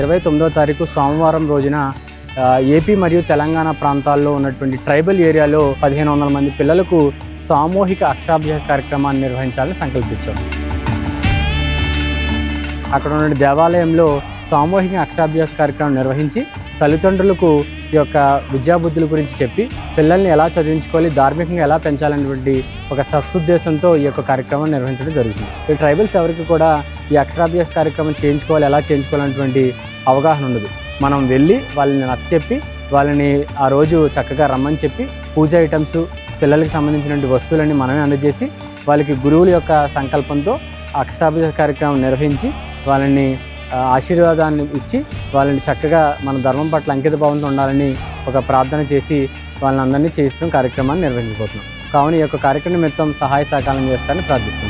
29వ తారీఖు సోమవారం రోజున ఏపీ మరియు తెలంగాణ ప్రాంతాల్లో ఉన్నటువంటి ట్రైబల్ ఏరియాలో 1500 మంది పిల్లలకు సామూహిక అక్షరాభ్యాస కార్యక్రమాన్ని నిర్వహించాలని సంకల్పించాం. అక్కడ ఉన్న దేవాలయంలో సామూహిక అక్షరాభ్యాస కార్యక్రమం నిర్వహించి తల్లిదండ్రులకు ఈ యొక్క విద్యాబుద్ధుల గురించి చెప్పి పిల్లల్ని ఎలా చదివించుకోవాలి, ధార్మికంగా ఎలా పెంచాలనేటువంటి ఒక సత్సుద్దేశంతో ఈ యొక్క కార్యక్రమం నిర్వహించడం జరుగుతుంది. ఈ ట్రైబల్స్ ఎవరికి కూడా ఈ అక్షరాభ్యాస కార్యక్రమం చేయించుకోవాలి, ఎలా చేయించుకోవాలనేటువంటి అవగాహన ఉండదు. మనం వెళ్ళి వాళ్ళని నచ్చచెప్పి వాళ్ళని ఆ రోజు చక్కగా రమ్మని చెప్పి పూజ ఐటమ్స్, పిల్లలకి సంబంధించినటువంటి వస్తువులన్నీ మనమే అందజేసి వాళ్ళకి గురువుల యొక్క సంకల్పంతో అక్షరాభ్యాస కార్యక్రమం నిర్వహించి వాళ్ళని ఆశీర్వాదాన్ని ఇచ్చి వాళ్ళని చక్కగా మన ధర్మం పట్ల అంకిత భావంతో ఉండాలని ఒక ప్రార్థన చేసి వాళ్ళని అందరినీ చేసిన కార్యక్రమాన్ని నిర్వహించబోతున్నాం. కావున ఈ యొక్క కార్యక్రమం నిమిత్తం సహాయ సహకారం చేస్తారని ప్రార్థిస్తున్నాం.